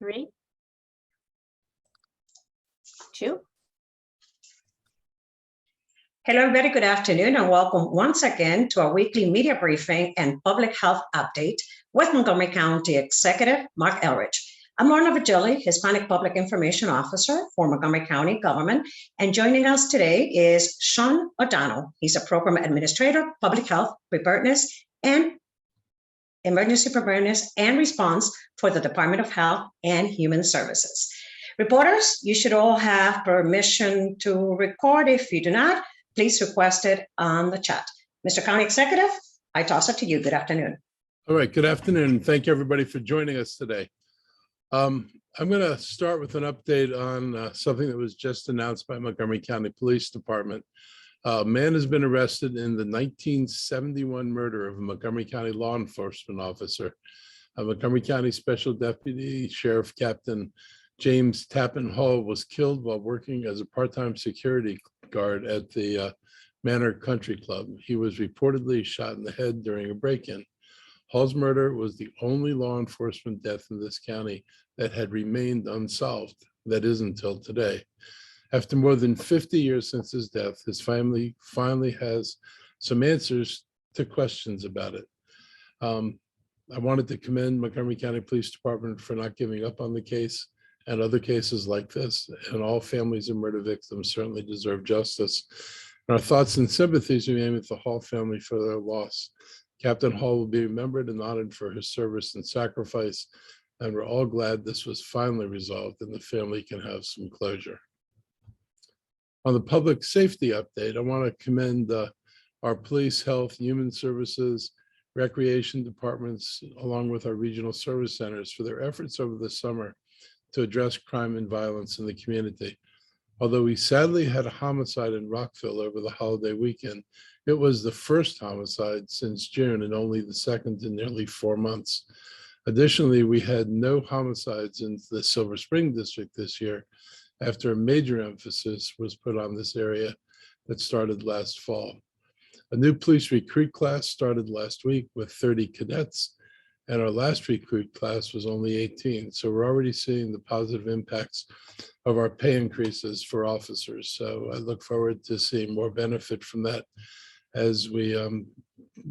3, 2. Hello, everybody. Good afternoon, and welcome once again to our weekly media briefing and public health update with Montgomery County Executive Marc Elrich. I'm Lorna Vigili, Hispanic Public Information Officer for Montgomery County Government, and joining us today is Sean O'Donnell. He's a Program Administrator, Public Health, Preparedness, and Emergency Preparedness and Response for the Department of Health and Human Services. Reporters, you should all have permission to record. If you do not, please request it on the chat. Mr. County Executive, I toss it to you. Good afternoon. All right, good afternoon. Thank you, everybody, for joining us today. I'm going to start with an update on something that was just announced by Montgomery County Police Department. A man has been arrested in the 1971 murder of a Montgomery County law enforcement officer. Montgomery County Special Deputy Sheriff Captain James Tappan Hall was killed while working as a part-time security guard at the Manor Country Club. He was reportedly shot in the head during a break-in. Hall's murder was the only law enforcement death in this county that had remained unsolved. That is until today. After more than 50 years since his death, his family finally has some answers to questions about it. I wanted to commend Montgomery County Police Department for not giving up on the case and other cases like this, and all families of murder victims certainly deserve justice. And our thoughts and sympathies remain with the Hall family for their loss. Captain Hall will be remembered and honored for his service and sacrifice, and we're all glad this was finally resolved and the family can have some closure. On the public safety update, I want to commend our police, health, human services, recreation departments, along with our regional service centers for their efforts over the summer to address crime and violence in the community. Although we sadly had a homicide in Rockville over the holiday weekend, it was the first homicide since June and only the second in nearly 4 months. Additionally, we had no homicides in the Silver Spring district this year after a major emphasis was put on this area that started last fall. A new police recruit class started last week with 30 cadets, and our last recruit class was only 18. So we're already seeing the positive impacts of our pay increases for officers. So I look forward to seeing more benefit from that as we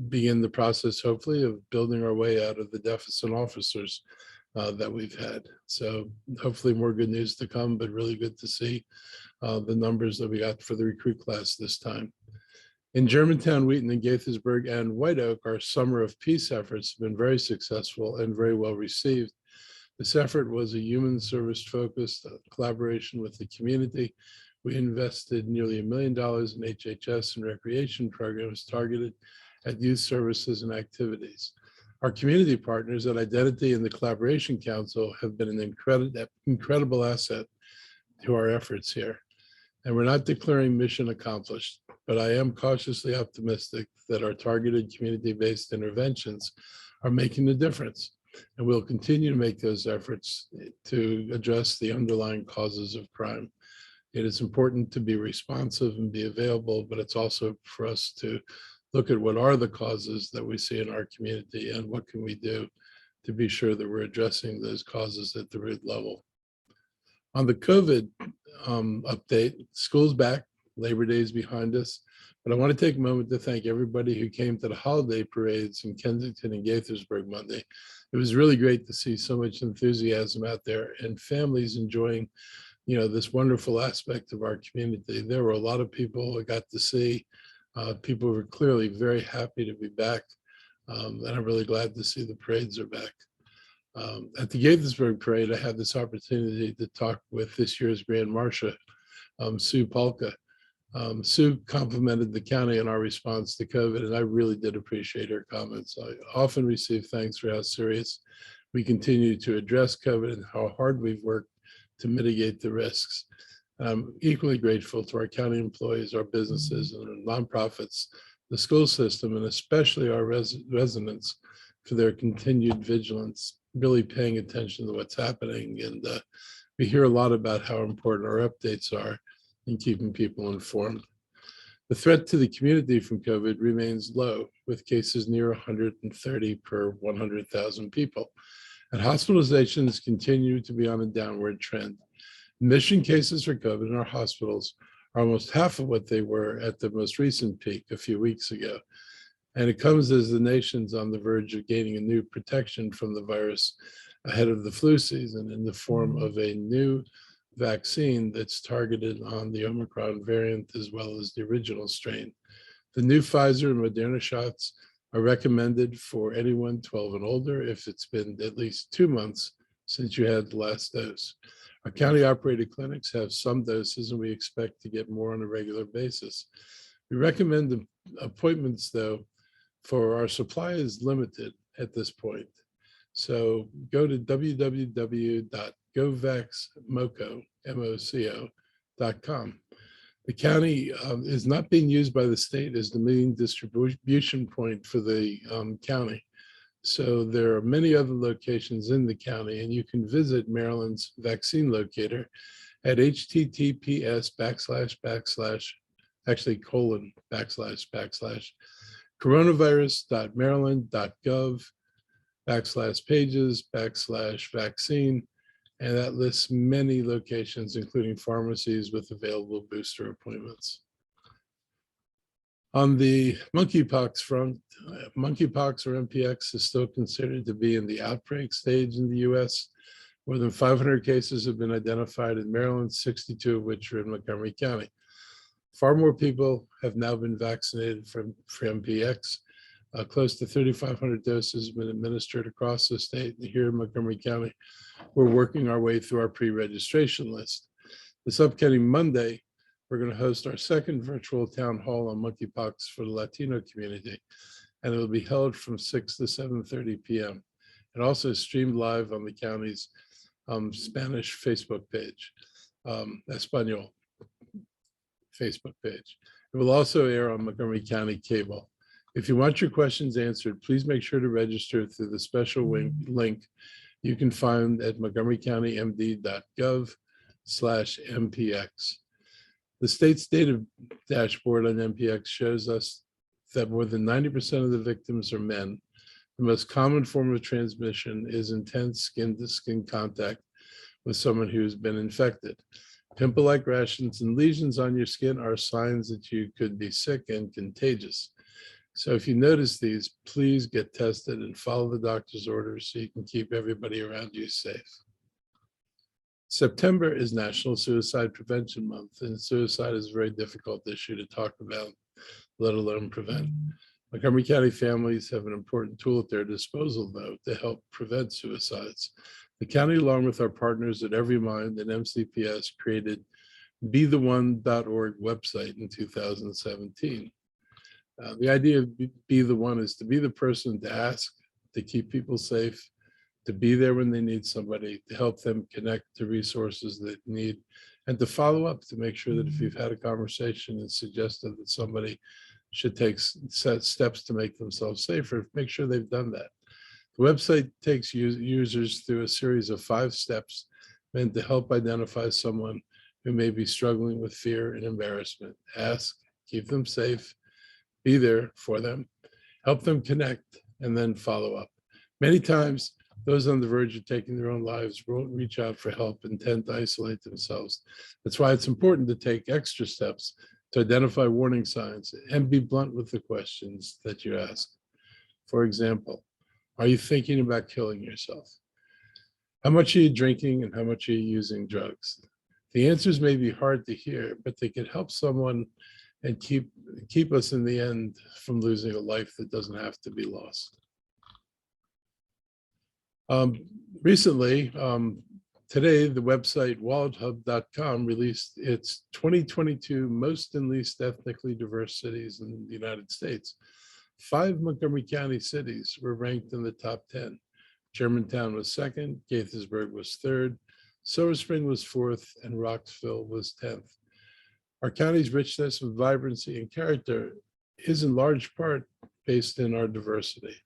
begin the process, hopefully, of building our way out of the deficit officers that we've had. So hopefully more good news to come, but really good to see the numbers that we got for the recruit class this time. In Germantown, Wheaton, and Gaithersburg, and White Oak, our Summer of Peace efforts have been very successful and very well received. This effort was a human service focused collaboration with the community. We invested nearly $1 million in HHS and recreation programs targeted at youth services and activities. Our community partners at Identity and the Collaboration Council have been an incredible asset to our efforts here. And we're not declaring mission accomplished, but I am cautiously optimistic that our targeted community-based interventions are making a difference. And we'll continue to make those efforts to address the underlying causes of crime. It is important to be responsive and be available, but it's also for us to look at what are the causes that we see in our community and what can we do to be sure that we're addressing those causes at the root level. On the COVID update, school's back, Labor Day is behind us, but I want to take a moment to thank everybody who came to the holiday parades in Kensington and Gaithersburg Monday. It was really great to see so much enthusiasm out there and families enjoying, this wonderful aspect of our community. There were a lot of people I got to see. People were clearly very happy to be back, and I'm really glad to see the parades are back. At the Gaithersburg parade, I had this opportunity to talk with this year's Grand Marshal, Sue Polka. Sue complimented the county on our response to COVID, and I really did appreciate her comments. I often receive thanks for how serious we continue to address COVID and how hard we've worked to mitigate the risks. I'm equally grateful to our county employees, our businesses, and our nonprofits, the school system, and especially our residents for their continued vigilance, really paying attention to what's happening. And we hear a lot about how important our updates are in keeping people informed. The threat to the community from COVID remains low, with cases near 130 per 100,000 people. and hospitalizations continue to be on a downward trend. Admission cases for COVID in our hospitals are almost half of what they were at the most recent peak a few weeks ago. And it comes as the nation's on the verge of gaining a new protection from the virus ahead of the flu season in the form of a new vaccine that's targeted on the Omicron variant as well as the original strain. The new Pfizer and Moderna shots are recommended for anyone 12 and older if it's been at least 2 months since you had the last dose. Our county operated clinics have some doses and we expect to get more on a regular basis. We recommend appointments though, for our supply is limited at this point. So go to www.govaxmoco.com. The county is not being used by the state as the main distribution point for the county. So there are many other locations in the county, and you can visit Maryland's vaccine locator at https://coronavirus.maryland.gov/pages/vaccine. And that lists many locations, including pharmacies with available booster appointments. On the monkeypox front, monkeypox or MPX is still considered to be in the outbreak stage in the US. More than 500 cases have been identified in Maryland, 62 of which are in Montgomery County. Far more people have now been vaccinated for MPX. Close to 3,500 doses have been administered across the state. And here in Montgomery County, we're working our way through our pre-registration list. This upcoming Monday, we're going to host our second virtual town hall on monkeypox for the Latino community, and it will be held from 6 to 7:30 p.m. It also is streamed live on the county's Spanish Facebook page, Espanol Facebook page. It will also air on Montgomery County Cable. If you want your questions answered, please make sure to register through the special link you can find at montgomerycountymd.gov/MPX. The state's data dashboard on MPX shows us that more than 90% of the victims are men. The most common form of transmission is intense skin-to-skin contact with someone who's been infected. Pimple-like rashes and lesions on your skin are signs that you could be sick and contagious. So if you notice these, please get tested and follow the doctor's orders so you can keep everybody around you safe. September is National Suicide Prevention Month, and suicide is a very difficult issue to talk about, let alone prevent. Montgomery County families have an important tool at their disposal, though, to help prevent suicides. The county, along with our partners at EveryMind and MCPS, created BeTheOne.org website in 2017. The idea of Be the One is to be the person to ask, to keep people safe, to be there when they need somebody, to help them connect to resources they need, and to follow up to make sure that if you've had a conversation and suggested that somebody should take steps to make themselves safer, make sure they've done that. The website takes users through a series of 5 steps meant to help identify someone who may be struggling with fear and embarrassment. Ask, keep them safe, be there for them, help them connect, and then follow up. Many times, those on the verge of taking their own lives won't reach out for help and tend to isolate themselves. That's why it's important to take extra steps to identify warning signs and be blunt with the questions that you ask. For example, are you thinking about killing yourself? How much are you drinking and how much are you using drugs? The answers may be hard to hear, but they can help someone and keep us in the end from losing a life that doesn't have to be lost. Recently, today, the website wallethub.com released its 2022 most and least ethnically diverse cities in the United States. 5 Montgomery County cities were ranked in the top 10. Germantown was 2nd, Gaithersburg was 3rd, Silver Spring was 4th, and Roxville was 10th. Our county's richness of vibrancy and character is in large part based in our diversity.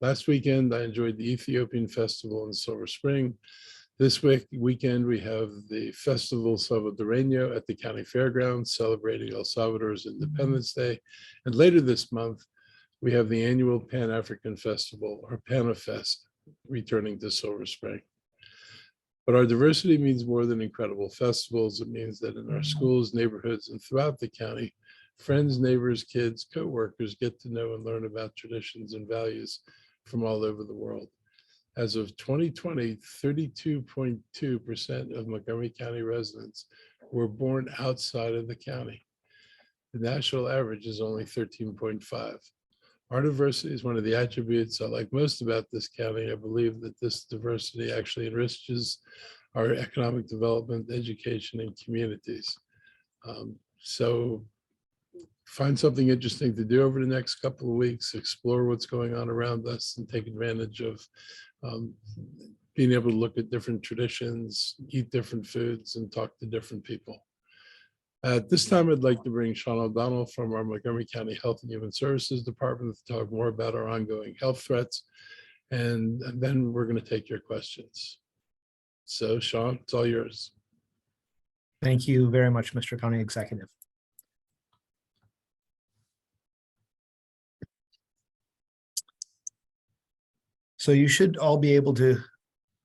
Last weekend, I enjoyed the Ethiopian Festival in Silver Spring. This weekend, we have the Festival Salvadoreño at the County Fairgrounds, celebrating El Salvador's Independence Day. And later this month, we have the annual Pan-African Festival, or PANAFest, returning to Silver Spring. But our diversity means more than incredible festivals. It means that in our schools, neighborhoods, and throughout the county, friends, neighbors, kids, co-workers get to know and learn about traditions and values from all over the world. As of 2020, 32.2% of Montgomery County residents were born outside of the county. The national average is only 13.5. Our diversity is one of the attributes I like most about this county. I believe that this diversity actually enriches our economic development, education, and communities. So find something interesting to do over the next couple of weeks, explore what's going on around us, and take advantage of being able to look at different traditions, eat different foods, and talk to different people. At this time, I'd like to bring Sean O'Donnell from our Montgomery County Health and Human Services Department to talk more about our ongoing health threats, and then we're going to take your questions. So, Sean, it's all yours. Thank you very much, Mr. County Executive. So you should all be able to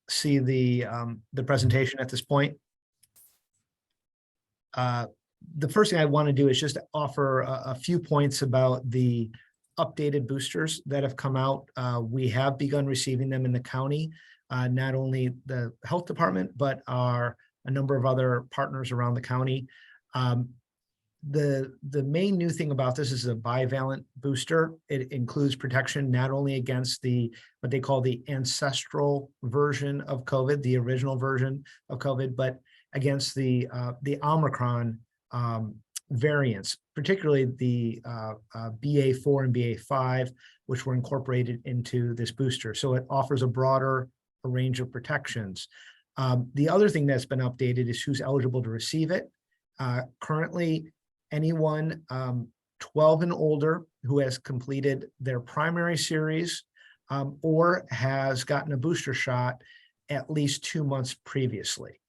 see the presentation at this point. The first thing I want to do is just offer a few points about the updated boosters that have come out. We have begun receiving them in the county, not only the health department, but a number of other partners around the county. The main new thing about this is a bivalent booster. It includes protection not only against what they call the ancestral version of COVID, the original version of COVID, but against the Omicron variants, particularly the BA4 and BA5, which were incorporated into this booster. So it offers a broader range of protections. The other thing that's been updated is who's eligible to receive it. Currently, anyone 12 and older who has completed their primary series or has gotten a booster shot at least 2 months previously.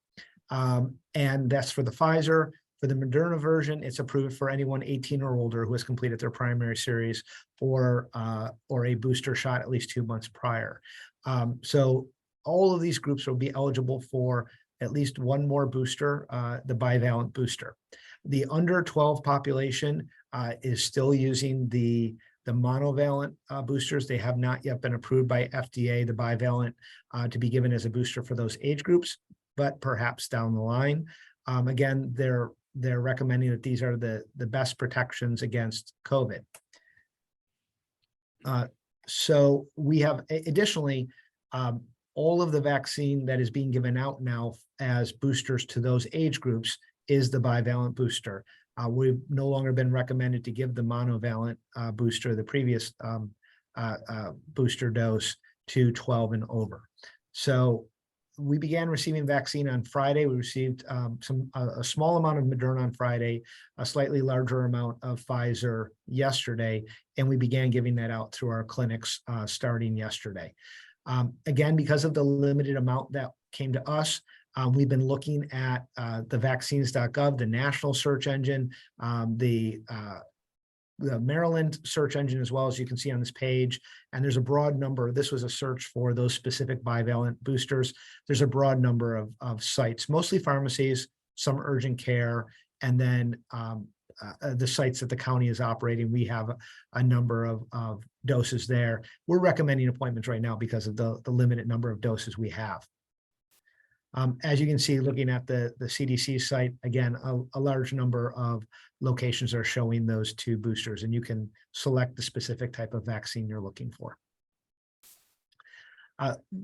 And that's for the Pfizer. For the Moderna version, it's approved for anyone 18 or older who has completed their primary series or a booster shot at least 2 months prior. So all of these groups will be eligible for at least one more booster, the bivalent booster. The under 12 population is still using the monovalent boosters. They have not yet been approved by FDA, the bivalent, to be given as a booster for those age groups, but perhaps down the line. Again, they're recommending that these are the best protections against COVID. So we have additionally, all of the vaccine that is being given out now as boosters to those age groups is the bivalent booster. We've no longer been recommended to give the monovalent booster, the previous booster dose, to 12 and over. So we began receiving vaccine on Friday. We received a small amount of Moderna on Friday, a slightly larger amount of Pfizer yesterday, and we began giving that out through our clinics starting yesterday. Again, because of the limited amount that came to us, we've been looking at the vaccines.gov, the national search engine, the Maryland search engine, as well, as you can see on this page. And there's a broad number. This was a search for those specific bivalent boosters. There's a broad number of sites, mostly pharmacies, some urgent care, and then the sites that the county is operating. We have a number of doses there. We're recommending appointments right now because of the limited number of doses we have. As you can see, looking at the CDC site, again, a large number of locations are showing those two boosters, and you can select the specific type of vaccine you're looking for.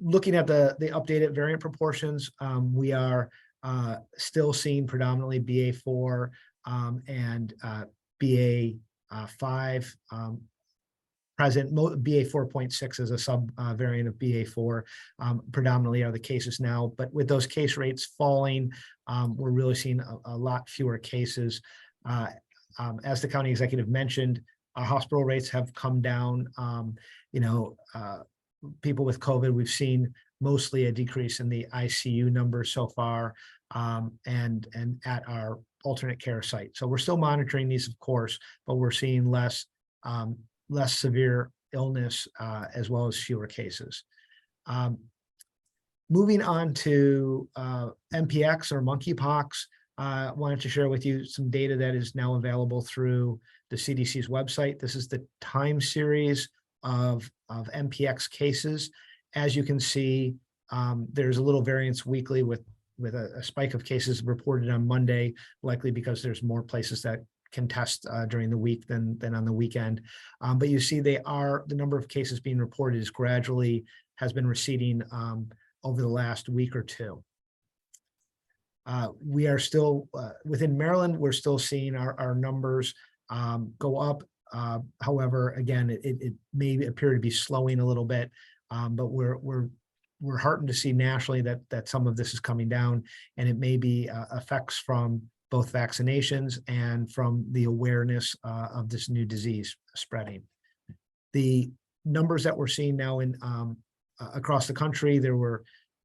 Looking at the updated variant proportions, we are still seeing predominantly BA4 and BA5 present. BA4.6 is a sub variant of BA4. Predominantly are the cases now, but with those case rates falling, we're really seeing a lot fewer cases. As the county executive mentioned, our hospital rates have come down. People with COVID, we've seen mostly a decrease in the ICU numbers so far, and at our alternate care site. So we're still monitoring these, of course, but we're seeing less severe illness as well as fewer cases. Moving on to MPX or monkeypox, I wanted to share with you some data that is now available through the CDC's website. This is the time series of MPX cases. As you can see, there's a little variance weekly with a spike of cases reported on Monday, likely because there's more places that can test during the week than on the weekend. But you see the number of cases being reported is gradually has been receding over the last week or two. We are still within Maryland, we're still seeing our numbers go up. However, again, it may appear to be slowing a little bit, but we're heartened to see nationally that some of this is coming down, and it may be effects from both vaccinations and from the awareness of this new disease spreading. The numbers that we're seeing now in across the country, there were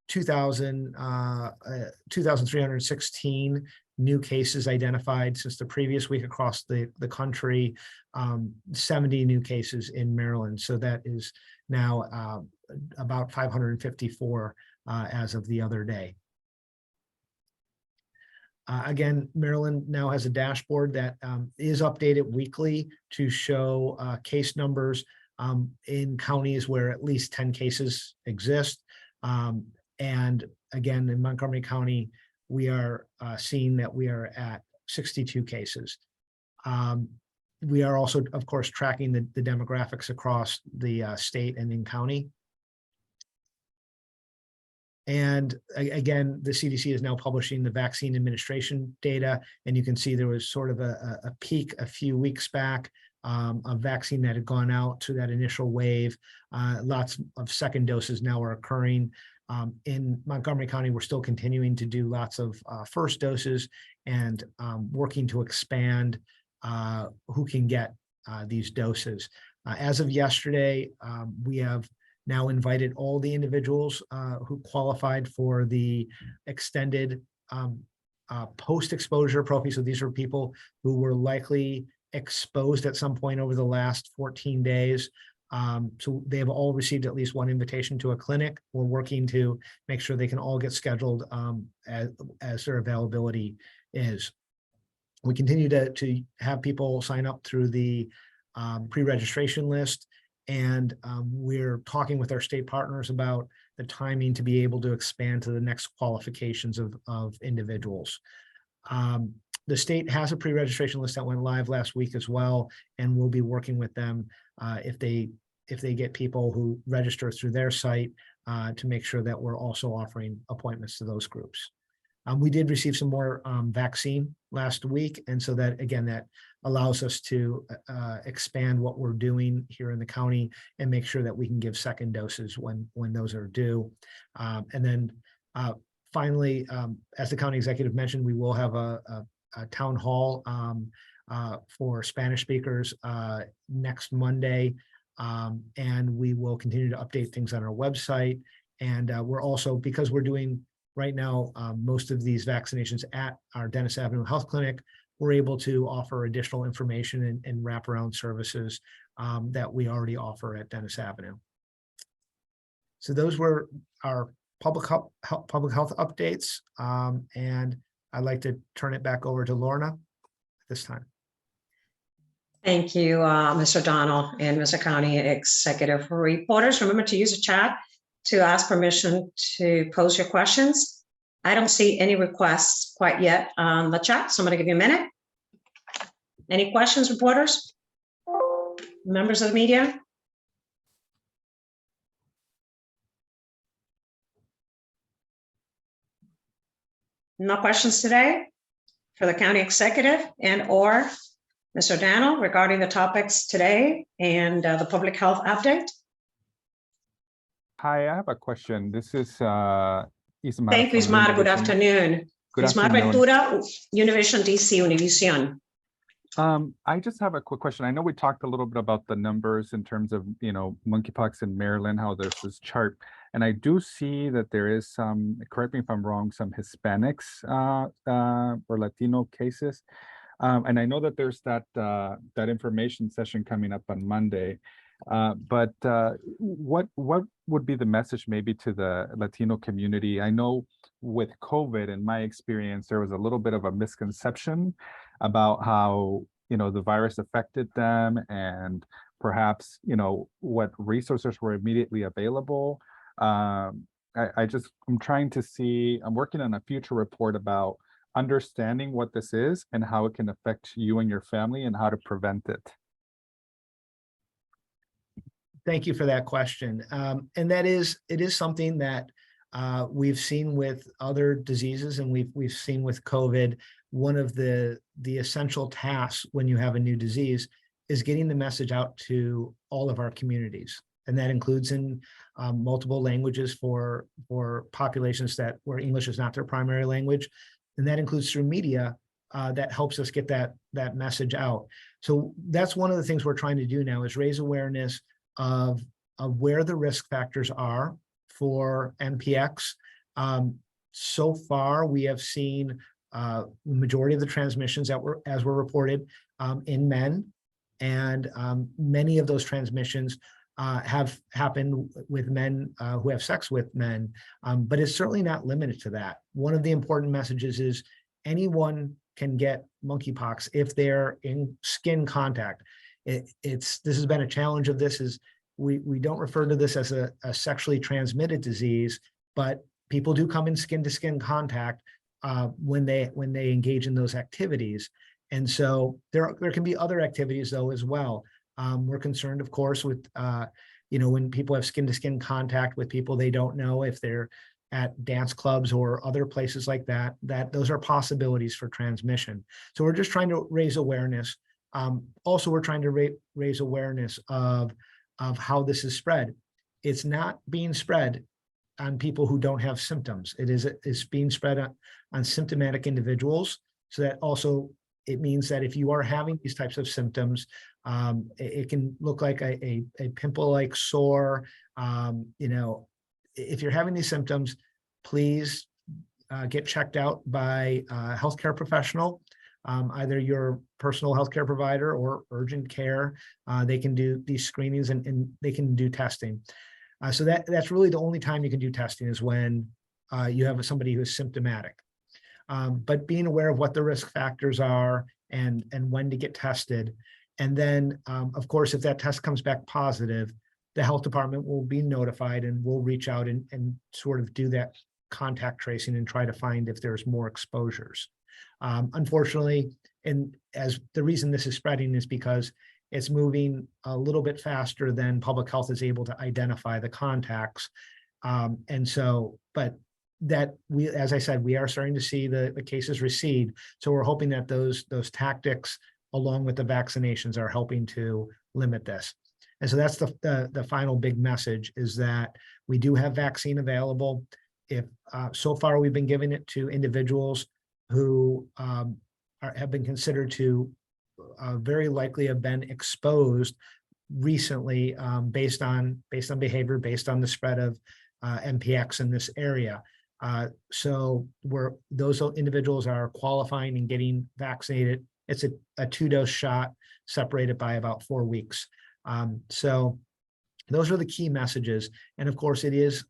2,316 new cases identified since the previous week across the country, 70 new cases in Maryland. So that is now about 554 as of the other day. Again, Maryland now has a dashboard that is updated weekly to show case numbers in counties where at least 10 cases exist. And again, in Montgomery County, we are seeing that we are at 62 cases. We are also, of course, tracking the demographics across the state and in county. And again, the CDC is now publishing the vaccine administration data, and you can see there was sort of a peak a few weeks back of vaccine that had gone out to that initial wave. Lots of second doses now are occurring. In Montgomery County, we're still continuing to do lots of first doses and working to expand who can get these doses. As of yesterday, we have now invited all the individuals who qualified for the extended post-exposure prophy. So these are people who were likely exposed at some point over the last 14 days. So they have all received at least one invitation to a clinic. We're working to make sure they can all get scheduled as their availability is. We continue to have people sign up through the pre-registration list, and we're talking with our state partners about the timing to be able to expand to the next qualifications of individuals. The state has a pre-registration list that went live last week as well, and we'll be working with them if they get people who register through their site to make sure that we're also offering appointments to those groups. We did receive some more vaccine last week, and so that, again, that allows us to expand what we're doing here in the county and make sure that we can give second doses when those are due. And then finally, as the county executive mentioned, we will have a town hall for Spanish speakers next Monday, and we will continue to update things on our website. And we're also, because we're doing right now most of these vaccinations at our Dennis Avenue Health Clinic, we're able to offer additional information and wraparound services that we already offer at Dennis Avenue. So those were our public health updates, and I'd like to turn it back over to Lorna at this time. Thank you, Mr. O'Donnell and Mr. County Executive. For reporters, remember to use the chat to ask permission to pose your questions. I don't see any requests quite yet on the chat, so I'm going to give you a minute. Any questions, reporters? Members of the media? No questions today for the county executive and or Mr. O'Donnell regarding the topics today and the public health update? Hi, I have a question. This is Ismael. Thank you, Ismael. Good afternoon. Good Ismael afternoon. Ventura, Univision DC, Univision. I just have a quick question. I know we talked a little bit about the numbers in terms of, monkeypox in Maryland, how there's this chart. And I do see that there is some, correct me if I'm wrong, some Hispanics or Latino cases. And I know that there's that information session coming up on Monday. What would be the message maybe to the Latino community? I know with COVID, in my experience, there was a little bit of a misconception about how, the virus affected them, and perhaps, what resources were immediately available. I'm trying to see, I'm working on a future report about understanding what this is and how it can affect you and your family and how to prevent it. Thank you for that question. And it is something that we've seen with other diseases, and we've seen with COVID. One of the essential tasks when you have a new disease is getting the message out to all of our communities, and that includes in multiple languages for populations where English is not their primary language, and that includes through media that helps us get that message out. So that's one of the things we're trying to do now, is raise awareness of where the risk factors are for MPX. So far, we have seen the majority of the transmissions as were reported in men, and many of those transmissions have happened with men who have sex with men, but it's certainly not limited to that. One of the important messages is anyone can get monkeypox if they're in skin contact. This has been a challenge of this, is we don't refer to this as a sexually transmitted disease, but people do come in skin-to-skin contact when they engage in those activities. And so there can be other activities though as well. We're concerned, of course, with when people have skin-to-skin contact with people they don't know, if they're at dance clubs or other places like that, those are possibilities for transmission. So we're just trying to raise awareness. Also, we're trying to raise awareness of how this is spread. It's not being spread on people who don't have symptoms. It's being spread on symptomatic individuals. So that also, it means that if you are having these types of symptoms, it can look like a pimple-like sore. If you're having these symptoms, please get checked out by a healthcare professional, either your personal healthcare provider or urgent care. They can do these screenings and they can do testing. So that's really the only time you can do testing, is when you have somebody who is symptomatic. But being aware of what the risk factors are and when to get tested. And then, of course, if that test comes back positive, the health department will be notified, and we'll reach out and sort of do that contact tracing and try to find if there's more exposures. Unfortunately, and as the reason this is spreading is because it's moving a little bit faster than public health is able to identify the contacts. And so, but that as I said, we are starting to see the cases recede. So we're hoping that those tactics, along with the vaccinations, are helping to limit this. And so that's the final big message, is that we do have vaccine available. If so far we've been giving it to individuals who have been considered to very likely have been exposed recently, based on behavior, based on the spread of MPX in this area. So those individuals are qualifying and getting vaccinated. It's a 2-dose shot separated by about 4 weeks. So those are the key messages. And of course, it is,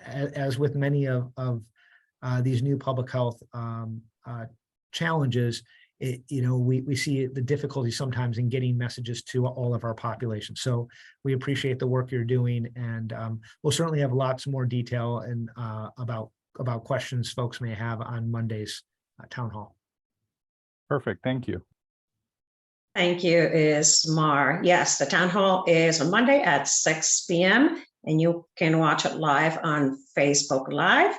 as with many of these new public health challenges, we see the difficulty sometimes in getting messages to all of our population. So we appreciate the work you're doing, and we'll certainly have lots more detail and about questions folks may have on Monday's town hall. Perfect. Thank you. Thank you, Ismar. Yes, the town hall is on Monday at 6 p.m. and you can watch it live on Facebook Live,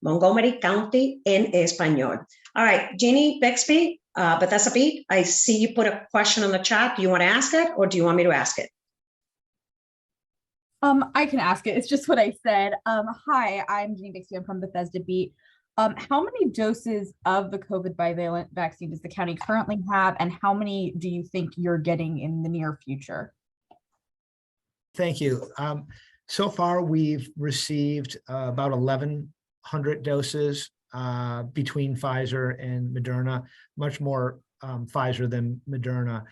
Montgomery County en Español. All right, Jeannie Bixby, Bethesda Beat, I see you put a question on the chat. Do you want to ask it, or do you want me to ask it? I can ask it. It's just what I said. Hi, I'm Jeannie Bixby. I'm from Bethesda Beat. How many doses of the COVID bivalent vaccine does the county currently have, and how many do you think you're getting in the near future? Thank you. So far, we've received about 1,100 doses between Pfizer and Moderna, much more Pfizer than Moderna.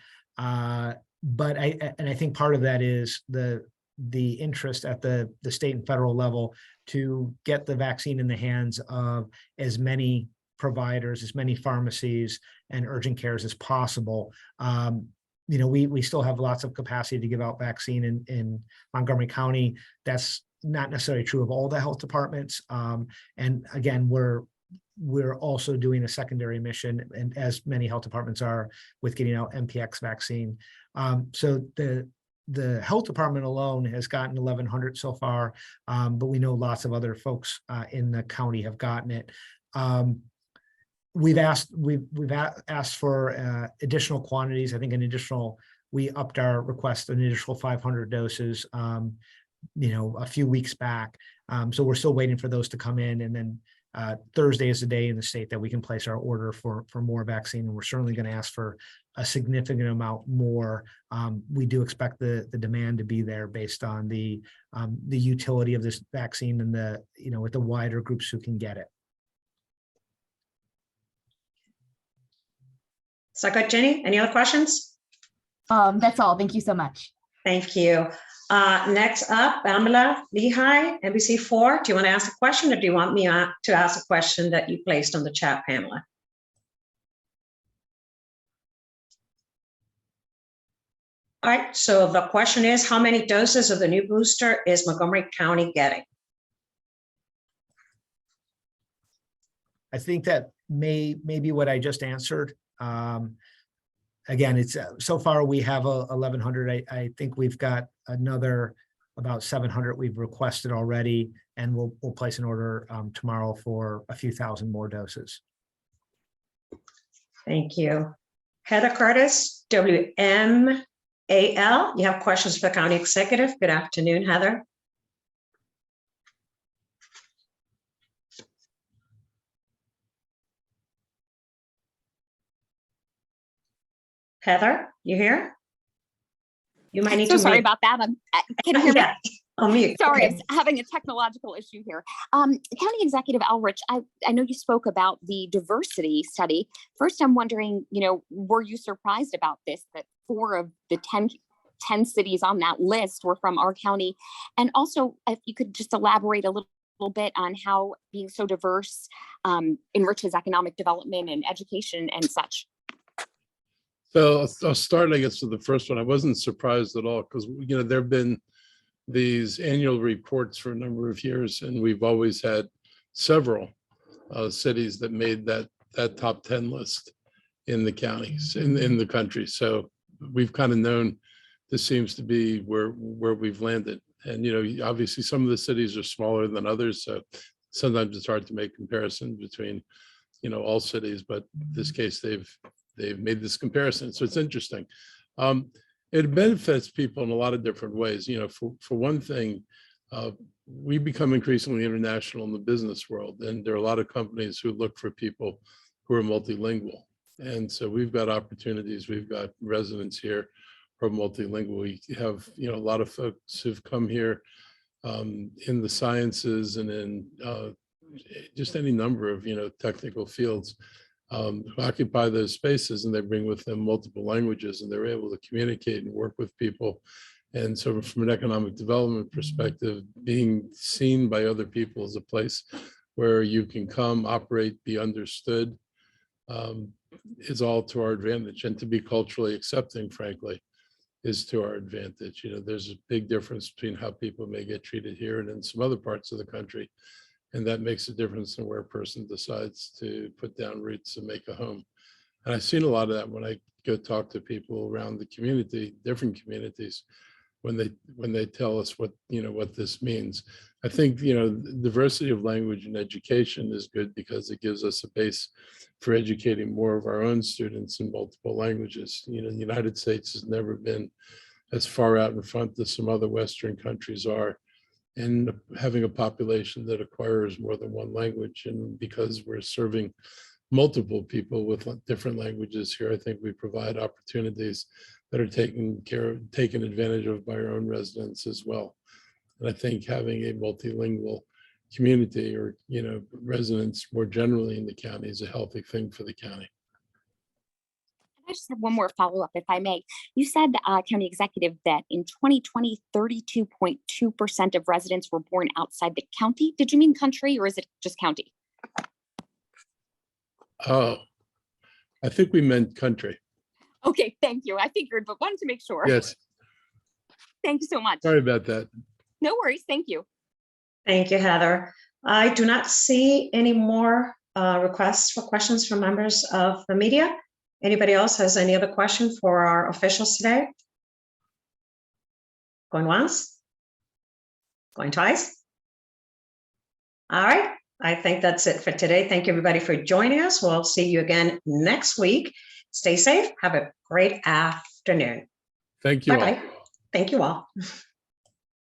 but I think part of that is the interest at the state and federal level to get the vaccine in the hands of as many providers, as many pharmacies and urgent cares as possible. You know, we still have lots of capacity to give out vaccine in Montgomery County. That's not necessarily true of all the health departments. And again, we're also doing a secondary mission, and as many health departments are, with getting out MPX vaccine. So the health department alone has gotten 1,100 so far, but we know lots of other folks in the county have gotten it. We've asked for additional quantities. I think we upped our request an additional 500 doses, you know, a few weeks back. So we're still waiting for those to come in, and then Thursday is the day in the state that we can place our order for more vaccine, and we're certainly going to ask for a significant amount more. We do expect the demand to be there based on the utility of this vaccine and with the wider groups who can get it. Is that good, Jenny? Any other questions? That's all. Thank you so much. Thank you. Next up, Pamela Lehigh, NBC4. Do you want to ask a question, or do you want me to ask a question that you placed on the chat, Pamela? All right, so the question is, how many doses of the new booster is Montgomery County getting? I think that may be what I just answered. Again, it's so far we have 1,100. I think we've got another about 700 we've requested already, and we'll place an order tomorrow for a few thousand more doses. Thank you. Heather Curtis, WMAL. You have questions for the county executive. Good afternoon, Heather. Heather, you here? You might need so to sorry mute. about that. Can you hear me? Yeah, I'll mute. Sorry, Okay. I'm having a technological issue here. County Executive Elrich, I know you spoke about the diversity study. First, I'm wondering, were you surprised about this, that 4 of the 10 cities on that list were from our county? And also, if you could just elaborate a little bit on how being so diverse enriches economic development and education and such. So I'll start, I guess, with the first one. I wasn't surprised at all because, there have been these annual reports for a number of years, and we've always had several cities that made that top 10 list in the counties, in the country. So we've kind of known this seems to be where we've landed. And, obviously some of the cities are smaller than others. So sometimes it's hard to make comparisons between, all cities, but in this case, they've made this comparison. So it's interesting. It benefits people in a lot of different ways. For one thing, we become increasingly international in the business world, and there are a lot of companies who look for people who are multilingual. And so we've got opportunities. We've got residents here who are multilingual. We have, a lot of folks who've come here in the sciences and in just any number of, technical fields. Who occupy those spaces, and they bring with them multiple languages, and they're able to communicate and work with people. And so from an economic development perspective, being seen by other people as a place where you can come, operate, be understood, is all to our advantage. And to be culturally accepting, frankly, is to our advantage. There's a big difference between how people may get treated here and in some other parts of the country. And that makes a difference in where a person decides to put down roots and make a home. And I've seen a lot of that when I go talk to people around the community, different communities, when they tell us what this means. I think, diversity of language and education is good because it gives us a base for educating more of our own students in multiple languages. The United States has never been as far out in front as some other Western countries are, and having a population that acquires more than one language. And because we're serving multiple people with different languages here, I think we provide opportunities that are taken advantage of by our own residents as well. And I think having a multilingual community or, residents more generally in the county is a healthy thing for the county. I just have one more follow-up, if I may. You said, County Executive, that in 2020, 32.2% of residents were born outside the county. Did you mean country, or is it just county? Oh, I think we meant country. Okay, thank you. I figured, but wanted to make sure. Yes, Thank you so much. sorry about that. No worries. Thank you. Thank you, Heather. I do not see any more requests for questions from members of the media. Anybody else has any other question for our officials today? Going once? Going twice? All right. I think that's it for today. Thank you, everybody, for joining us. We'll see you again next week. Stay safe. Have a great afternoon. Thank you all. Bye-bye. Thank you all.